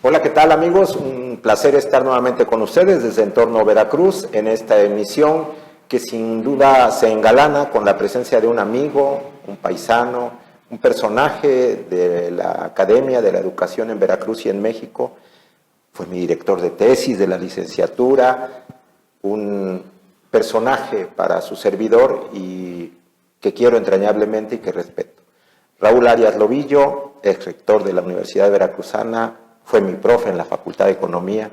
Hola, ¿qué tal amigos? Un placer estar nuevamente con ustedes desde Entorno Veracruz en esta emisión que sin duda se engalana con la presencia de un amigo, un paisano, un personaje de la Academia de la Educación en Veracruz y en México. Fue mi director de tesis de la licenciatura, un personaje para su servidor y que quiero entrañablemente y que respeto. Raúl Arias Lobillo, ex rector de la Universidad Veracruzana, fue mi profe en la Facultad de Economía.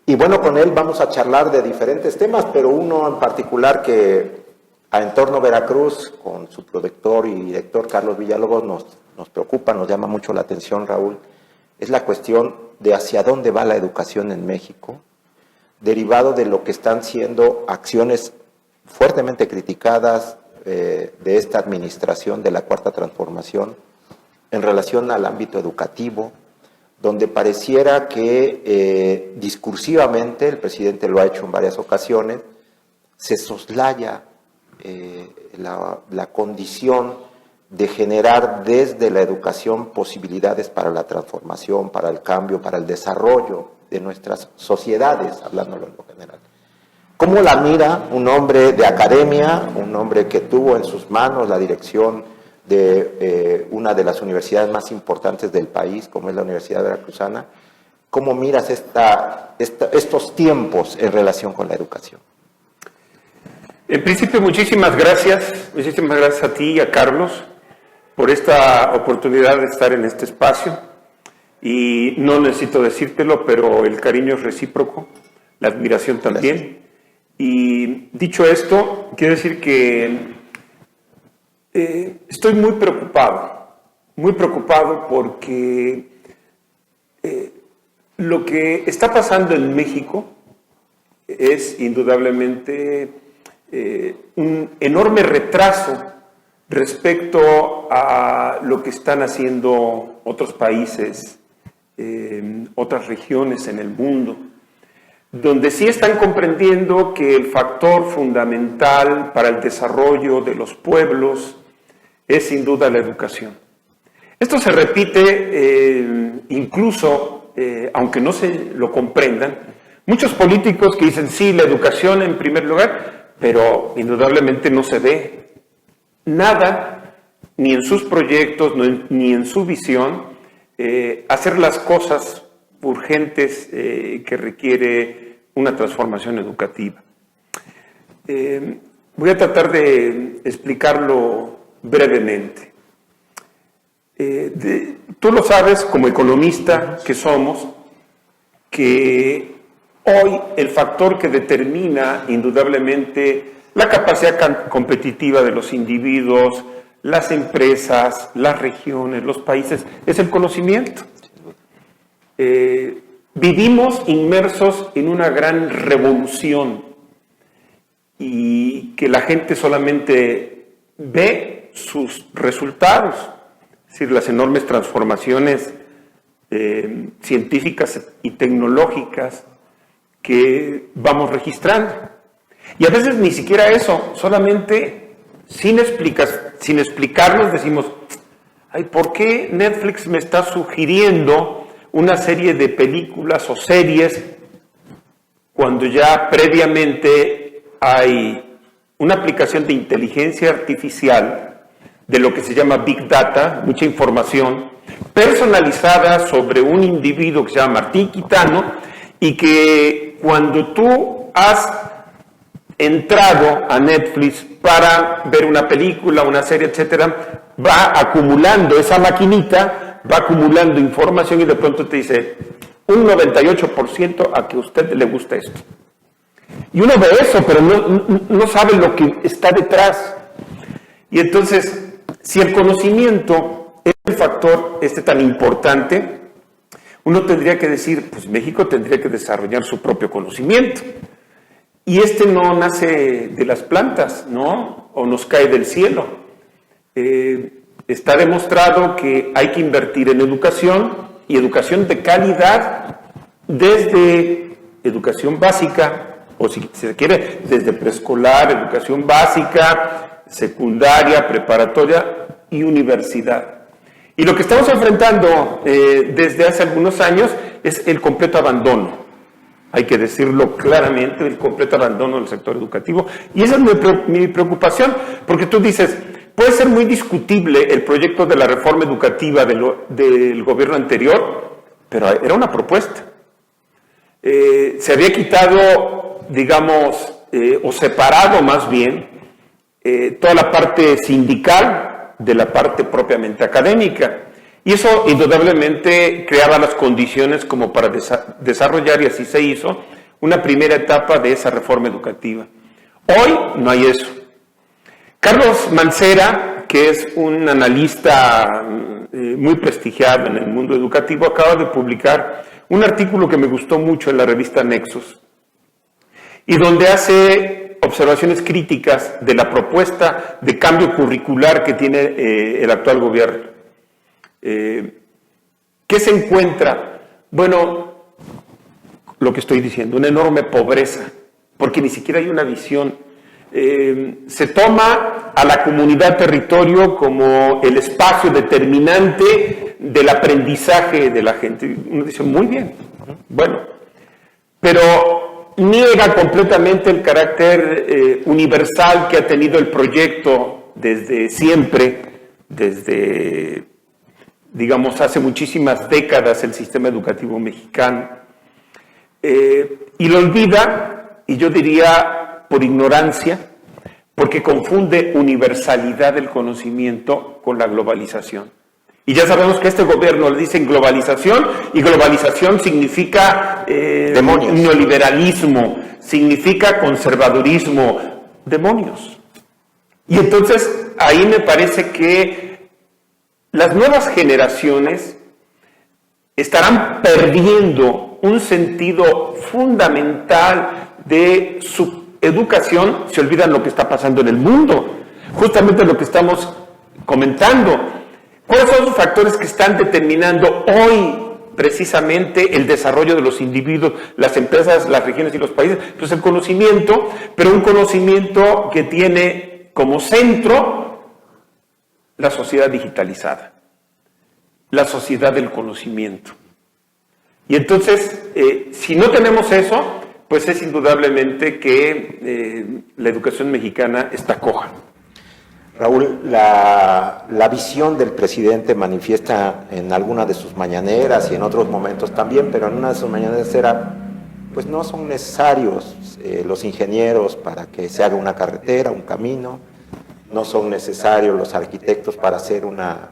Y bueno, con él vamos a charlar de diferentes temas, pero uno en particular que a Entorno Veracruz, con su productor y director Carlos Villalobos, nos preocupa, nos llama mucho la atención, Raúl, es la cuestión de hacia dónde va la educación en México, derivado de lo que están siendo acciones fuertemente criticadas de esta administración de la Cuarta Transformación en relación al ámbito educativo, donde pareciera que discursivamente, el presidente lo ha hecho en varias ocasiones, se soslaya la condición de generar desde la educación posibilidades para la transformación, para el cambio, para el desarrollo de nuestras sociedades, hablándolo en lo general. ¿Cómo la mira un hombre de academia, un hombre que tuvo en sus manos la dirección de una de las universidades más importantes del país, como es la Universidad Veracruzana? ¿Cómo miras estos tiempos en relación con la educación? En principio, muchísimas gracias a ti y a Carlos por esta oportunidad de estar en este espacio. Y no necesito decírtelo, pero el cariño es recíproco, la admiración también. Gracias. Y dicho esto, quiero decir que estoy muy preocupado porque lo que está pasando en México es indudablemente un enorme retraso respecto a lo que están haciendo otros países, otras regiones en el mundo, donde sí están comprendiendo que el factor fundamental para el desarrollo de los pueblos es sin duda la educación. Esto se repite incluso, aunque no se lo comprendan, muchos políticos que dicen sí, la educación en primer lugar, pero indudablemente no se ve nada, ni en sus proyectos, ni en su visión, hacer las cosas urgentes que requiere una transformación educativa. Voy a tratar de explicarlo brevemente. Tú lo sabes, como economista que somos, que hoy el factor que determina indudablemente la capacidad competitiva de los individuos, las empresas, las regiones, los países, es el conocimiento. Vivimos inmersos en una gran revolución y que la gente solamente ve sus resultados, es decir, las enormes transformaciones científicas y tecnológicas que vamos registrando. Y a veces ni siquiera eso, solamente sin explicarnos decimos, ay, ¿por qué Netflix me está sugiriendo una serie de películas o series cuando ya previamente hay una aplicación de inteligencia artificial de lo que se llama Big Data, mucha información personalizada sobre un individuo que se llama Martín Quitano, y que cuando tú has entrado a Netflix para ver una película, una serie, etcétera, va acumulando esa maquinita, va acumulando información y de pronto te dice un 98% a que a usted le gusta esto. Y uno ve eso, pero no sabe lo que está detrás. Y entonces, si el conocimiento es el factor tan importante, uno tendría que decir, pues México tendría que desarrollar su propio conocimiento. Y no nace de las plantas, ¿no? O nos cae del cielo. Está demostrado que hay que invertir en educación, y educación de calidad, desde educación básica, o si se quiere, desde preescolar, educación básica, secundaria, preparatoria y universidad. Y lo que estamos enfrentando desde hace algunos años es el completo abandono. Hay que decirlo claramente, el completo abandono del sector educativo. Y esa es mi preocupación, porque tú dices, puede ser muy discutible el proyecto de la reforma educativa del gobierno anterior, pero era una propuesta. Se había quitado, digamos, o separado más bien, toda la parte sindical de la parte propiamente académica. Y eso indudablemente creaba las condiciones como para desarrollar, y así se hizo, una primera etapa de esa reforma educativa. Hoy no hay eso. Carlos Mancera, que es un analista muy prestigiado en el mundo educativo, acaba de publicar un artículo que me gustó mucho en la revista Nexus, y donde hace observaciones críticas de la propuesta de cambio curricular que tiene el actual gobierno. ¿Qué se encuentra? Bueno, lo que estoy diciendo, una enorme pobreza, porque ni siquiera hay una visión. Se toma a la comunidad territorio como el espacio determinante del aprendizaje de la gente. Uno dice, muy bien, bueno, pero niega completamente el carácter universal que ha tenido el proyecto desde siempre, desde, digamos, hace muchísimas décadas el sistema educativo mexicano, y lo olvida, y yo diría por ignorancia, porque confunde universalidad del conocimiento con la globalización. Y ya sabemos que a este gobierno le dicen globalización, y globalización significa neoliberalismo, significa conservadurismo, demonios. Y entonces ahí me parece que las nuevas generaciones estarán perdiendo un sentido fundamental de su educación, se olvidan lo que está pasando en el mundo, justamente lo que estamos comentando. ¿Cuáles son los factores que están determinando hoy precisamente el desarrollo de los individuos, las empresas, las regiones y los países? Pues el conocimiento, pero un conocimiento que tiene como centro la sociedad digitalizada, la sociedad del conocimiento. Y entonces, si no tenemos eso, pues es indudablemente que la educación mexicana está coja. Raúl, la visión del presidente manifiesta en alguna de sus mañaneras y en otros momentos también, pero en una de sus mañaneras era, pues no son necesarios los ingenieros para que se haga una carretera, un camino, no son necesarios los arquitectos para hacer una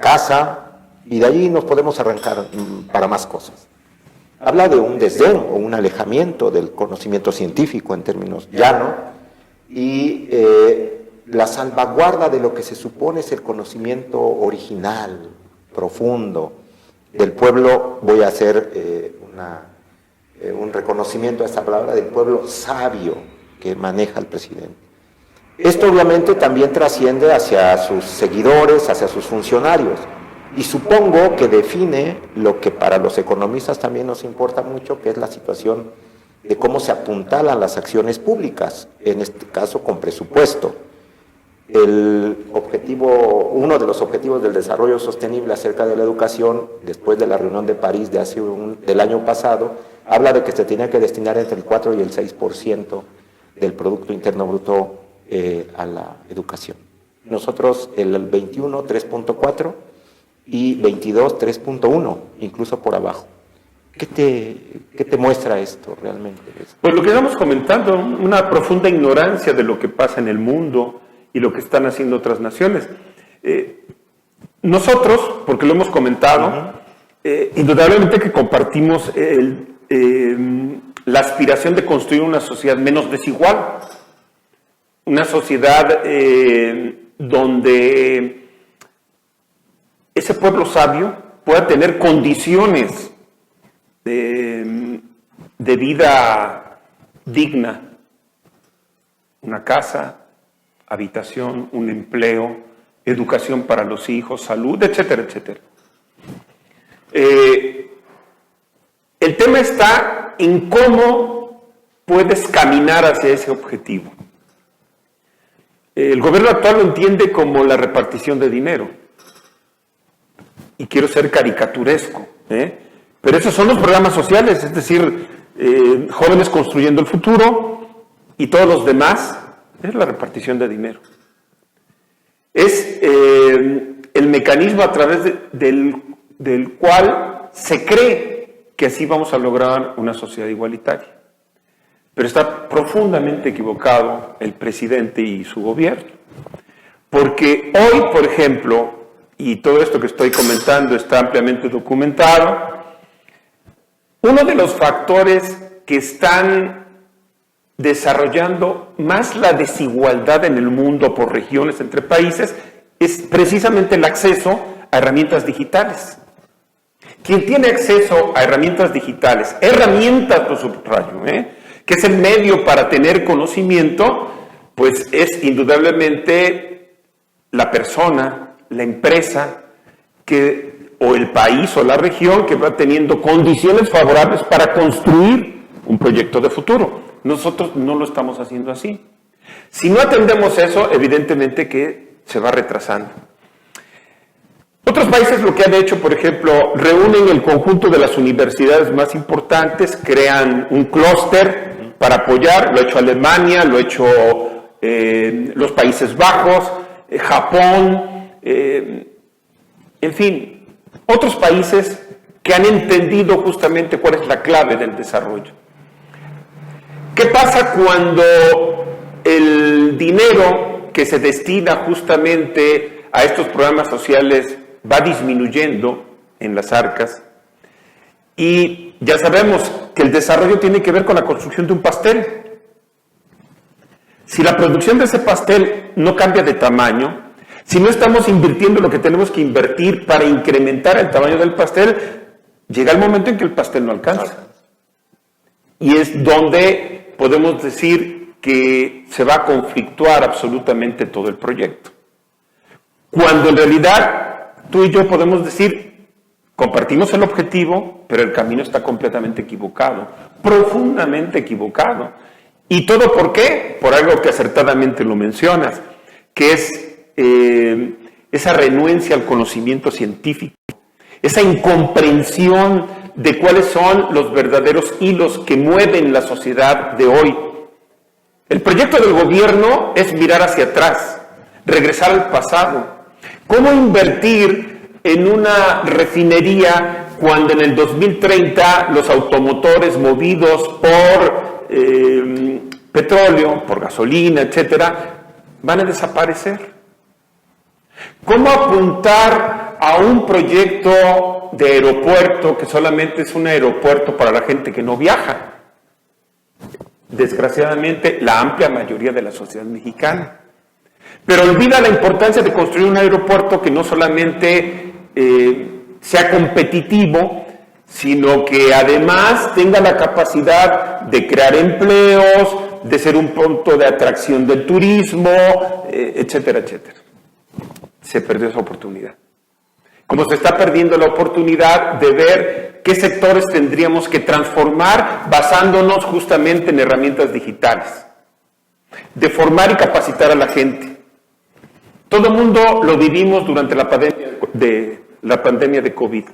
casa, y de allí nos podemos arrancar para más cosas. Habla de un desdén o un alejamiento del conocimiento científico en términos llanos, y la salvaguarda de lo que se supone es el conocimiento original, profundo, del pueblo. Voy a hacer un reconocimiento a esta palabra, del pueblo sabio que maneja el presidente. Esto obviamente también trasciende hacia sus seguidores, hacia sus funcionarios, y supongo que define lo que para los economistas también nos importa mucho, que es la situación de cómo se apuntalan las acciones públicas, en este caso con presupuesto. Uno de los objetivos del desarrollo sostenible acerca de la educación, después de la reunión de París del año pasado, habla de que se tenía que destinar entre el 4 y el 6% del Producto Interno Bruto a la educación. Nosotros el 21, 3.4 y 22, 3.1, incluso por abajo. ¿Qué te muestra esto realmente? Pues lo que estamos comentando, una profunda ignorancia de lo que pasa en el mundo y lo que están haciendo otras naciones. Nosotros, porque lo hemos comentado, indudablemente que compartimos la aspiración de construir una sociedad menos desigual, una sociedad donde ese pueblo sabio pueda tener condiciones de vida digna, una casa, habitación, un empleo, educación para los hijos, salud, etcétera, etcétera. El tema está en cómo puedes caminar hacia ese objetivo. El gobierno actual lo entiende como la repartición de dinero. y quiero ser caricaturesco, pero esos son los programas sociales, es decir, jóvenes construyendo el futuro y todos los demás, es la repartición de dinero. Es el mecanismo a través del cual se cree que así vamos a lograr una sociedad igualitaria. Pero está profundamente equivocado el presidente y su gobierno. Porque hoy, por ejemplo, y todo esto que estoy comentando está ampliamente documentado, uno de los factores que están desarrollando más la desigualdad en el mundo por regiones entre países es precisamente el acceso a herramientas digitales. Quien tiene acceso a herramientas digitales, herramientas, lo subrayo, que es el medio para tener conocimiento, pues es indudablemente la persona, la empresa, o el país o la región que va teniendo condiciones favorables para construir un proyecto de futuro. Nosotros no lo estamos haciendo así. Si no atendemos eso, evidentemente que se va retrasando. Otros países lo que han hecho, por ejemplo, reúnen el conjunto de las universidades más importantes, crean un clúster para apoyar, lo ha hecho Alemania, lo ha hecho los Países Bajos, Japón, en fin, otros países que han entendido justamente cuál es la clave del desarrollo. ¿Qué pasa cuando el dinero que se destina justamente a estos programas sociales va disminuyendo en las arcas? Y ya sabemos que el desarrollo tiene que ver con la construcción de un pastel. Si la producción de ese pastel no cambia de tamaño, si no estamos invirtiendo lo que tenemos que invertir para incrementar el tamaño del pastel, llega el momento en que el pastel no alcanza. Y es donde podemos decir que se va a conflictuar absolutamente todo el proyecto. Cuando en realidad tú y yo podemos decir, compartimos el objetivo, pero el camino está completamente equivocado, profundamente equivocado. ¿Y todo por qué? Por algo que acertadamente lo mencionas, que es esa renuencia al conocimiento científico, esa incomprensión de cuáles son los verdaderos hilos que mueven la sociedad de hoy. El proyecto del gobierno es mirar hacia atrás, regresar al pasado. ¿Cómo invertir en una refinería cuando en el 2030 los automotores movidos por petróleo, por gasolina, etcétera, van a desaparecer? ¿Cómo apuntar a un proyecto de aeropuerto que solamente es un aeropuerto para la gente que no viaja? Desgraciadamente, la amplia mayoría de la sociedad mexicana. Pero olvida la importancia de construir un aeropuerto que no solamente sea competitivo, sino que además tenga la capacidad de crear empleos, de ser un punto de atracción del turismo, etcétera, etcétera. Se perdió esa oportunidad. Como se está perdiendo la oportunidad de ver qué sectores tendríamos que transformar basándonos justamente en herramientas digitales, de formar y capacitar a la gente. Todo el mundo lo vivimos durante la pandemia de COVID.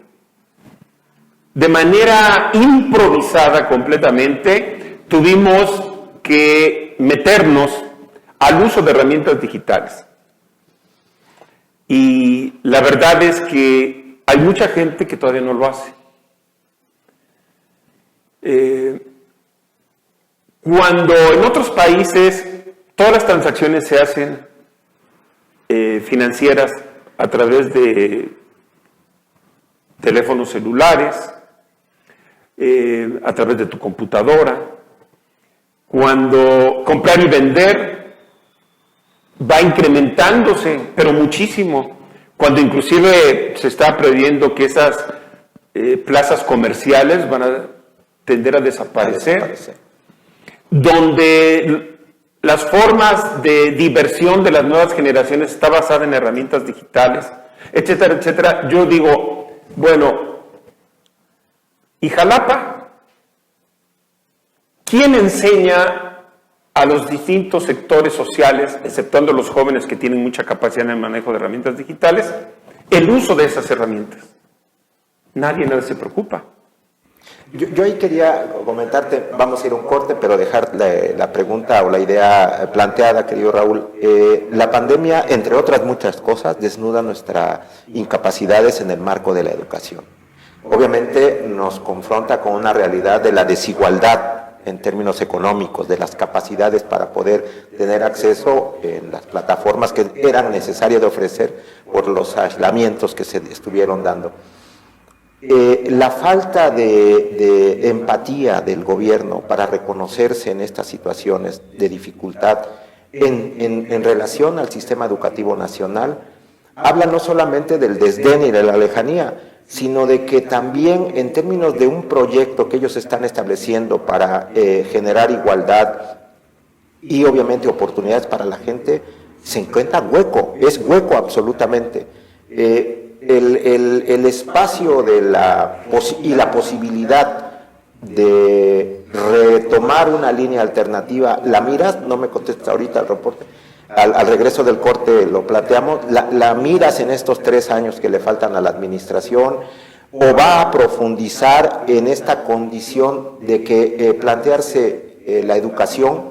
De manera improvisada completamente, tuvimos que meternos al uso de herramientas digitales. Y la verdad es que hay mucha gente que todavía no lo hace. Cuando en otros países todas las transacciones se hacen financieras a través de teléfonos celulares, a través de tu computadora, cuando comprar y vender va incrementándose, pero muchísimo, cuando inclusive se está previendo que esas plazas comerciales van a tender a desaparecer, donde las formas de diversión de las nuevas generaciones está basada en herramientas digitales, etcétera, etcétera. Yo digo, bueno, ¿y Jalapa? ¿Quién enseña a los distintos sectores sociales, exceptuando los jóvenes que tienen mucha capacidad en el manejo de herramientas digitales, el uso de esas herramientas. Nadie se preocupa. Yo ahí quería comentarte, vamos a ir a un corte, pero dejar la pregunta o la idea planteada, querido Raúl. La pandemia, entre otras muchas cosas, desnuda nuestras incapacidades en el marco de la educación. Obviamente nos confronta con una realidad de la desigualdad en términos económicos, de las capacidades para poder tener acceso en las plataformas que eran necesarias de ofrecer por los aislamientos que se estuvieron dando. La falta de empatía del gobierno para reconocerse en estas situaciones de dificultad en relación al sistema educativo nacional habla no solamente del desdén y de la lejanía, sino de que también en términos de un proyecto que ellos están estableciendo para generar igualdad y obviamente oportunidades para la gente, se encuentra hueco, es hueco absolutamente. El espacio de la posibilidad de retomar una línea alternativa, ¿la miras? No me contestas ahorita el reporte. Al regreso del corte lo planteamos. ¿La miras en estos 3 años que le faltan a la administración? ¿O va a profundizar en esta condición de que plantearse la educación,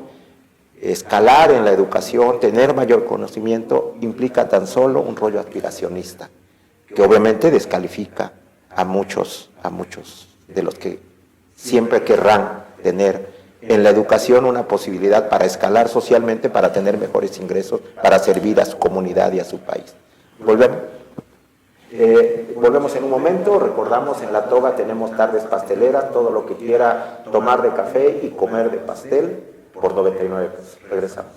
escalar en la educación, tener mayor conocimiento, implica tan solo un rollo aspiracionista, que obviamente descalifica a muchos de los que siempre querrán tener en la educación una posibilidad para escalar socialmente, para tener mejores ingresos, para servir a su comunidad y a su país? Volvemos. Volvemos en un momento. Recordamos, en La Toga tenemos tardes pasteleras, todo lo que quiera tomar de café y comer de pastel por 99 pesos. Regresamos.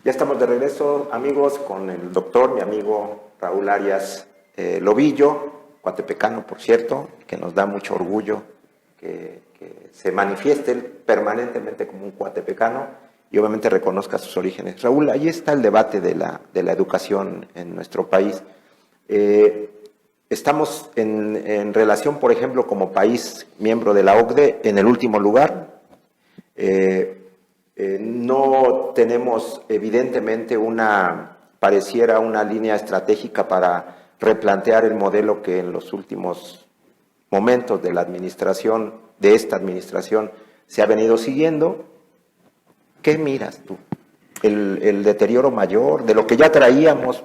Ya estamos de regreso, amigos, con el doctor, mi amigo Raúl Arias Lobillo, cuatepecano, por cierto, que nos da mucho orgullo que se manifieste permanentemente como un cuatepecano y obviamente reconozca sus orígenes. Raúl, ahí está el debate de la educación en nuestro país. Estamos en relación, por ejemplo, como país miembro de la OCDE, en el último lugar. No tenemos evidentemente pareciera una línea estratégica para replantear el modelo que en los últimos momentos de esta administración se ha venido siguiendo. ¿Qué miras tú? ¿El deterioro mayor de lo que ya traíamos?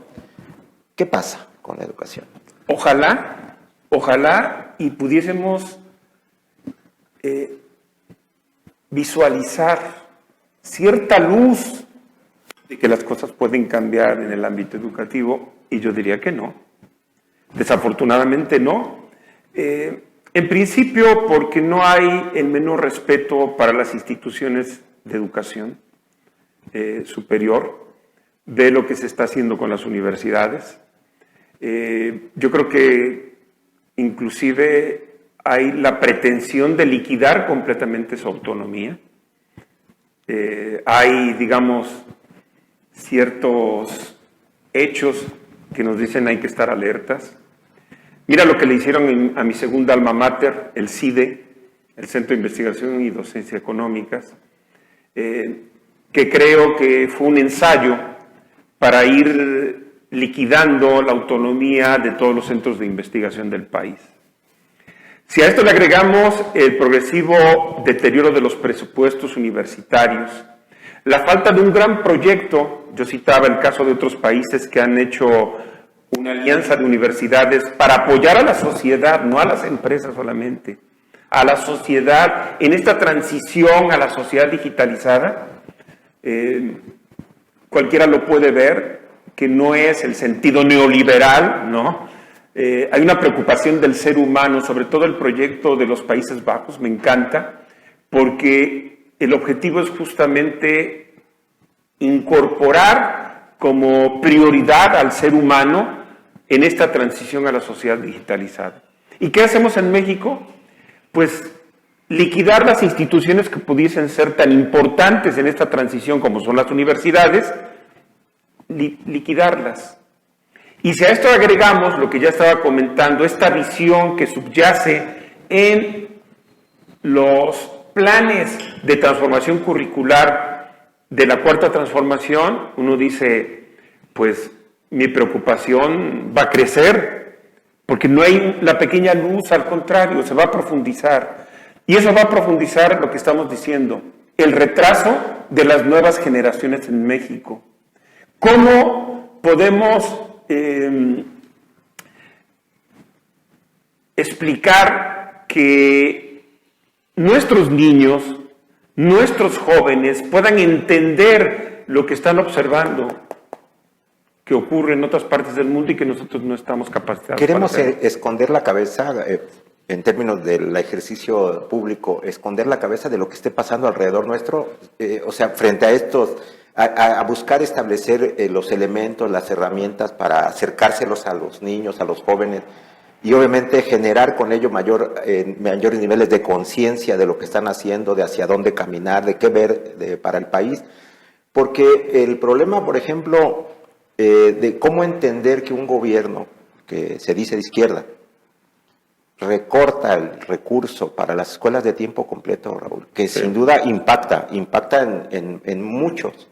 ¿Qué pasa con la educación? Ojalá y pudiésemos visualizar cierta luz de que las cosas pueden cambiar en el ámbito educativo, y yo diría que no. Desafortunadamente no. En principio porque no hay el menor respeto para las instituciones de educación superior, de lo que se está haciendo con las universidades. Yo creo que inclusive hay la pretensión de liquidar completamente su autonomía. Hay, digamos, ciertos hechos que nos dicen hay que estar alertas. Mira lo que le hicieron a mi segunda alma mater, el CIDE, el Centro de Investigación y Docencia Económicas, que creo que fue un ensayo para ir liquidando la autonomía de todos los centros de investigación del país. Si a esto le agregamos el progresivo deterioro de los presupuestos universitarios, la falta de un gran proyecto, yo citaba el caso de otros países que han hecho una alianza de universidades para apoyar a la sociedad, no a las empresas solamente, a la sociedad en esta transición a la sociedad digitalizada. Cualquiera lo puede ver, que no es el sentido neoliberal, ¿no? Hay una preocupación del ser humano, sobre todo el proyecto de los Países Bajos, me encanta, porque el objetivo es justamente incorporar como prioridad al ser humano en esta transición a la sociedad digitalizada. ¿Y qué hacemos en México? Pues liquidar las instituciones que pudiesen ser tan importantes en esta transición como son las universidades, liquidarlas. Y si a esto agregamos lo que ya estaba comentando, esta visión que subyace en los planes de transformación curricular de la Cuarta Transformación, uno dice, pues mi preocupación va a crecer, porque no hay la pequeña luz, al contrario, se va a profundizar. Y eso va a profundizar lo que estamos diciendo, el retraso de las nuevas generaciones en México. ¿Cómo podemos explicar que nuestros niños, nuestros jóvenes puedan entender lo que están observando que ocurre en otras partes del mundo y que nosotros no estamos capacitados? Queremos esconder la cabeza, en términos del ejercicio público, esconder la cabeza de lo que esté pasando alrededor nuestro, o sea, frente a estos, a buscar establecer los elementos, las herramientas para acercárselos a los niños, a los jóvenes, y obviamente generar con ello mayores niveles de conciencia de lo que están haciendo, de hacia dónde caminar, de qué ver para el país. Porque el problema, por ejemplo, de cómo entender que un gobierno que se dice de izquierda recorta el recurso para las escuelas de tiempo completo, Raúl, que sí, sin duda impacta en muchos.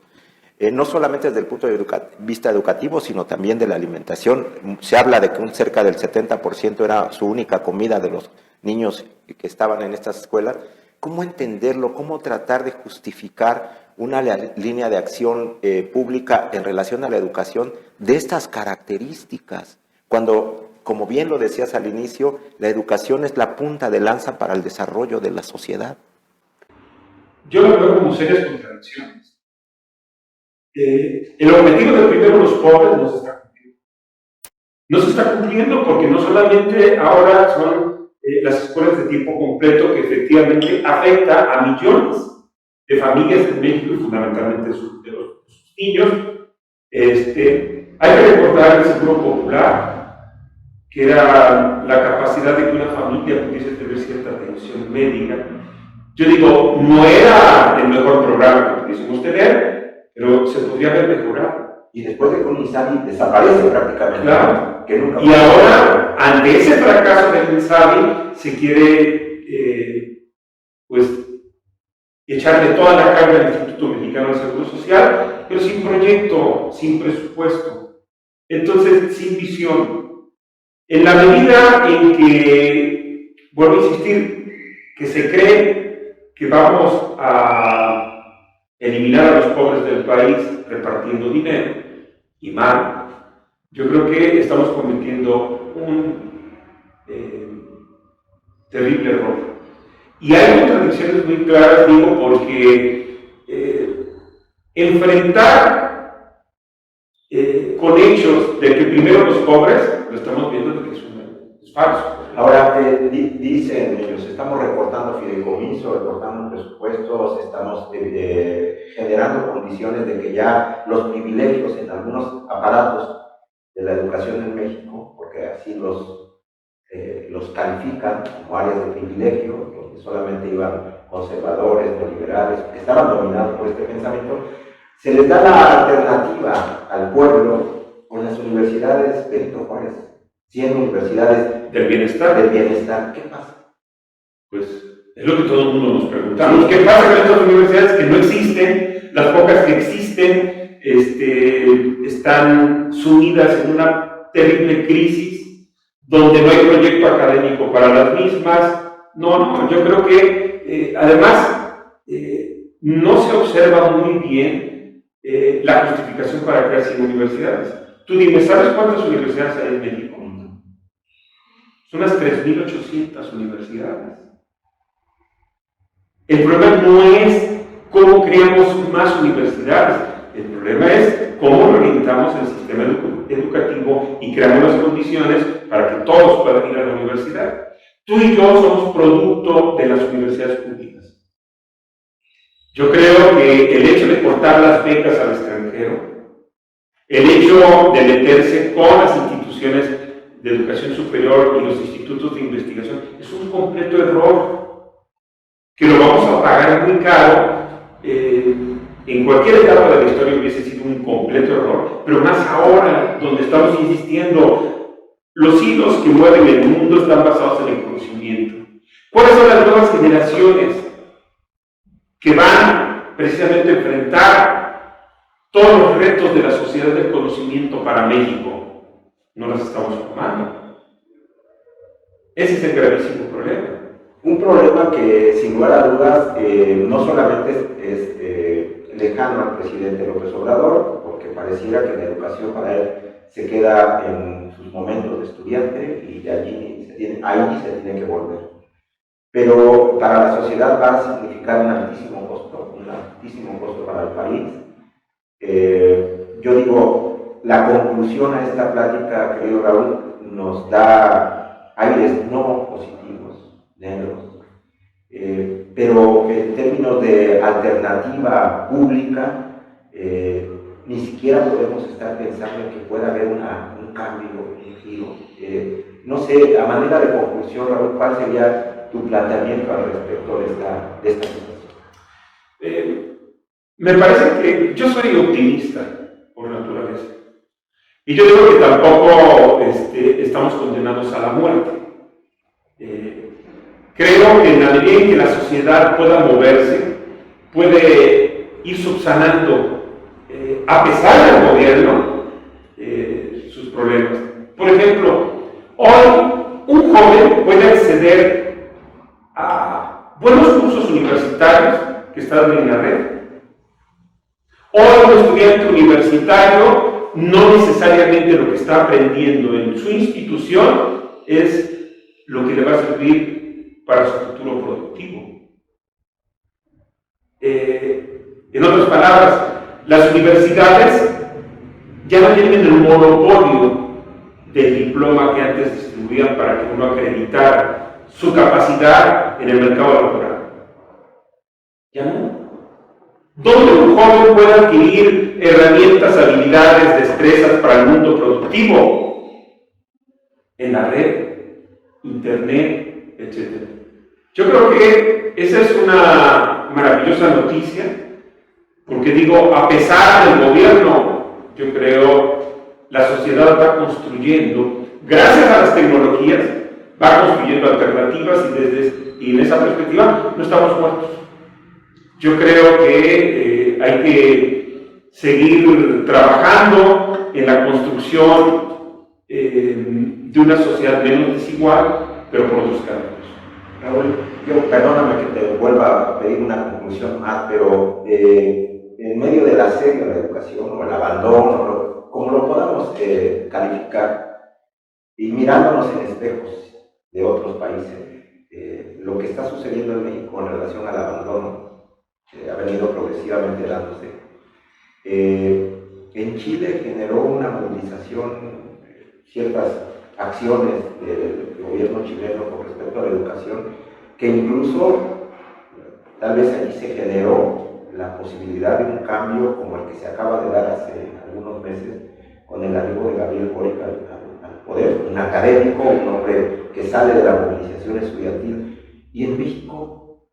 No solamente desde el punto de vista educativo, sino también de la alimentación. Se habla de que cerca del 70% era su única comida de los niños que estaban en estas escuelas. ¿Cómo entenderlo? ¿Cómo tratar de justificar una línea de acción pública en relación a la educación de estas características? Cuando, como bien lo decías al inicio, la educación es la punta de lanza para el desarrollo de la sociedad. Yo lo veo como serias contradicciones. El objetivo de primero los pobres no se está cumpliendo. No se está cumpliendo porque no solamente ahora son las escuelas de tiempo completo que efectivamente afecta a millones de familias en México y fundamentalmente de sus niños. Hay que recordar el Seguro Popular, que era la capacidad de que una familia pudiese tener cierta atención médica. Yo digo, no era el mejor programa que pudiésemos tener, pero se podría haber mejorado. Y después de que un INSABI desaparece prácticamente. Claro. Que nunca y ahora, ante ese fracaso del INSABI, se quiere, pues, echarle toda la carga al Instituto Mexicano del Seguro Social, pero sin proyecto, sin presupuesto. Entonces, sin visión. En la medida en que, vuelvo a insistir, que se cree que vamos a eliminar a los pobres del país repartiendo dinero, y mal, yo creo que estamos cometiendo un terrible error. Y hay contradicciones muy claras, digo, porque enfrentar con hechos de que primero los pobres, lo estamos viendo de que es falso. Ahora, dicen ellos, estamos recortando fideicomisos, recortando presupuestos, estamos generando condiciones de que ya los privilegios en algunos aparatos de la educación en México, porque así los califican como áreas de privilegio, donde solamente iban conservadores, neoliberales, que estaban dominados por este pensamiento, se les da la alternativa al pueblo con las universidades Benito Juárez, 100 universidades del bienestar. ¿Qué pasa? Pues es lo que todo el mundo nos preguntamos. ¿Qué pasa con estas universidades que no existen? Las pocas que existen están sumidas en una terrible crisis donde no hay proyecto académico para las mismas. No, yo creo que además no se observa muy bien la justificación para crear 100 universidades. Tú dime, ¿sabes cuántas universidades hay en México? Son las 3.800 universidades. El problema no es cómo creamos más universidades, el problema es cómo orientamos el sistema educativo y creamos las condiciones para que todos puedan ir a la universidad. Tú y yo somos producto de las universidades públicas. Yo creo que el hecho de cortar las becas al El hecho de meterse con las instituciones de educación superior y los institutos de investigación es un completo error, que lo vamos a pagar muy caro. En cualquier etapa de la historia hubiese sido un completo error, pero más ahora, donde estamos insistiendo, los hilos que mueven el mundo están basados en el conocimiento. ¿Cuáles son las nuevas generaciones que van precisamente a enfrentar todos los retos de la sociedad del conocimiento para México? No las estamos formando. Ese es el gravísimo problema. Un problema que, sin lugar a dudas, no solamente es lejano al presidente López Obrador, porque pareciera que la educación para él se queda en sus momentos de estudiante y de allí ahí se tiene que volver. Pero para la sociedad va a significar un altísimo costo para el país. Yo digo, la conclusión a esta plática, querido Raúl, nos da aires no positivos, negros. Pero en términos de alternativa pública, ni siquiera podemos estar pensando en que pueda haber un cambio, un giro. No sé, a manera de conclusión, Raúl, ¿cuál sería tu planteamiento al respecto de esta situación? Me parece que yo soy optimista por naturaleza. Y yo digo que tampoco estamos condenados a la muerte. Creo que en la medida en que la sociedad pueda moverse, puede ir subsanando, a pesar del gobierno, sus problemas. Por ejemplo, hoy un joven puede acceder a buenos cursos universitarios que están en la red. Hoy un estudiante universitario no necesariamente lo que está aprendiendo en su institución es lo que le va a servir para su futuro productivo. En otras palabras, las universidades ya no tienen el monopolio del diploma que antes distribuían para que uno acreditara su capacidad en el mercado laboral. Ya no. Donde un joven puede adquirir herramientas, habilidades, destrezas para el mundo productivo, en la red, internet, etc. Yo creo que esa es una maravillosa noticia, porque digo, a pesar del gobierno, yo creo la sociedad va construyendo, gracias a las tecnologías, va construyendo alternativas y en esa perspectiva no estamos muertos. Yo creo que hay que seguir trabajando en la construcción de una sociedad menos desigual, pero por otros caminos. Raúl, perdóname que te vuelva a pedir una conclusión más, pero en medio del asedio a la educación o el abandono, como lo podamos calificar, y mirándonos en espejos de otros países, lo que está sucediendo en México en relación al abandono ha venido progresivamente dándose. En Chile generó una movilización, ciertas acciones del gobierno chileno con respecto a la educación, que incluso tal vez allí se generó la posibilidad de un cambio como el que se acaba de dar hace algunos meses con el arribo de Gabriel Boric al poder, un académico, un hombre que sale de la movilización estudiantil. Y en México,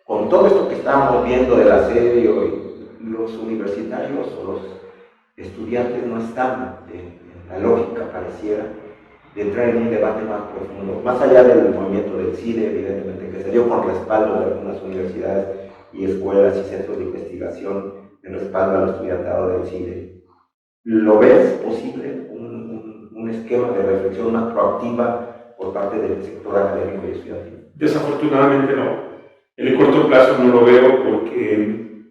con todo esto que estamos viendo del asedio, los universitarios o los estudiantes no están en la lógica, pareciera, de entrar en un debate más profundo, más allá del movimiento del CIDE, evidentemente, que se dio con respaldo de algunas universidades y escuelas y centros de investigación en respaldo al estudiantado del CIDE. ¿Lo ves posible un esquema de reflexión más proactiva por parte del sector académico y estudiantil? Desafortunadamente no. En el corto plazo no lo veo porque,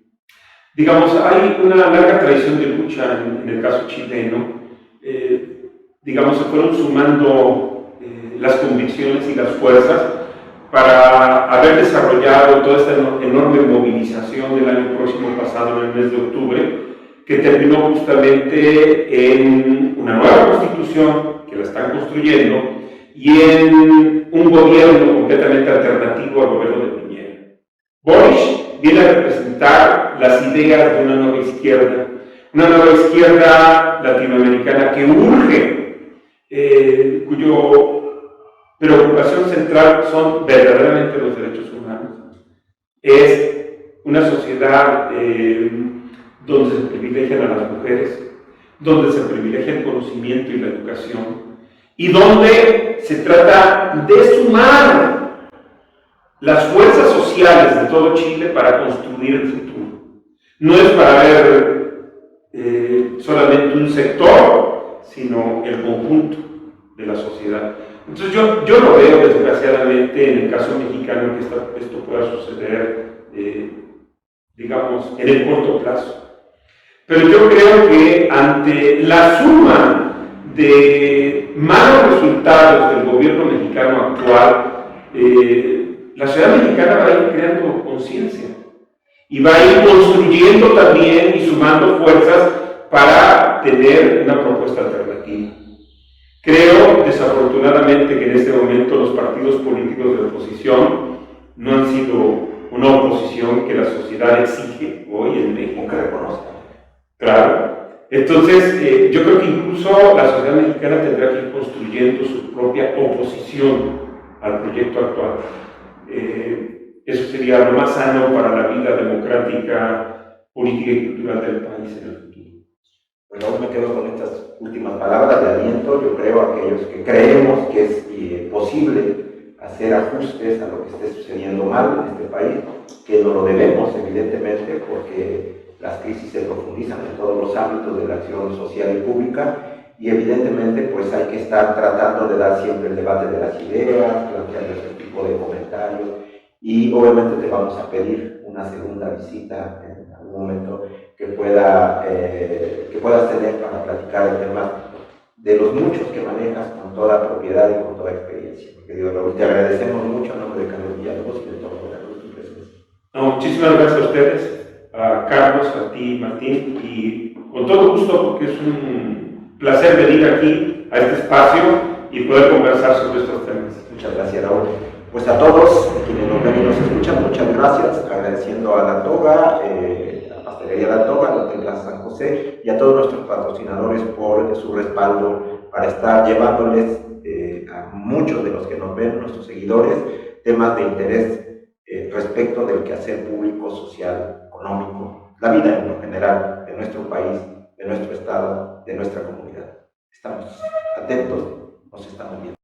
digamos, hay una larga tradición de lucha en el caso chileno. Digamos, se fueron sumando las convicciones y las fuerzas para haber desarrollado toda esta enorme movilización del año próximo pasado, en el mes de octubre, que terminó justamente en una nueva constitución que la están construyendo y en un gobierno completamente alternativo al gobierno de Piñera. Boric viene a representar las ideas de una nueva izquierda, una nueva izquierda latinoamericana que urge, cuya preocupación central son verdaderamente los derechos humanos. Es una sociedad donde se privilegian a las mujeres, donde se privilegia el conocimiento y la educación, y donde se trata de sumar las fuerzas sociales de todo Chile para construir el futuro. No es para ver solamente un sector, sino el conjunto de la sociedad. Entonces yo lo veo desgraciadamente en el caso mexicano que esto pueda suceder, digamos, en el corto plazo. Pero yo creo que ante la suma de malos resultados del gobierno mexicano actual, la sociedad mexicana va a ir creando conciencia y va a ir construyendo también y sumando fuerzas para tener una propuesta alternativa. Creo, desafortunadamente, que en este momento los partidos políticos de oposición no han sido una oposición que la sociedad exige hoy en México. Que reconozca. Claro. Entonces, yo creo que incluso la sociedad mexicana tendrá que ir construyendo su propia oposición al proyecto actual. Eso sería lo más sano para la vida democrática, política y cultural del país en el futuro. Bueno, aún me quedo con estas últimas palabras de aliento. Yo creo a aquellos que creemos que es posible hacer ajustes a lo que esté sucediendo mal en este país, que no lo debemos, evidentemente, porque las crisis se profundizan en todos los ámbitos de la acción social y pública, y evidentemente pues hay que estar tratando de dar siempre el debate de las ideas, planteando este tipo de comentarios, y obviamente te vamos a pedir una segunda visita en algún momento que puedas tener para platicar el tema de los muchos que manejas con toda propiedad y con toda experiencia. Querido Raúl, te agradecemos mucho en nombre de Carlos Villalobos y de todo Veracruz tu presencia. No, muchísimas gracias a ustedes, a Carlos, a ti, Martín, y con todo gusto, porque es un placer venir aquí a este espacio y poder conversar sobre estos temas. Muchas gracias, Raúl. Pues a todos quienes nos ven y nos escuchan, muchas gracias, agradeciendo a La Toga, a la Pastelería La Toga, al Hotel Plaza San José y a todos nuestros patrocinadores por su respaldo para estar llevándoles a muchos de los que nos ven, nuestros seguidores, temas de interés respecto del quehacer público, social, económico, la vida en lo general de nuestro país, de nuestro estado, de nuestra comunidad. Estamos atentos, nos estamos viendo.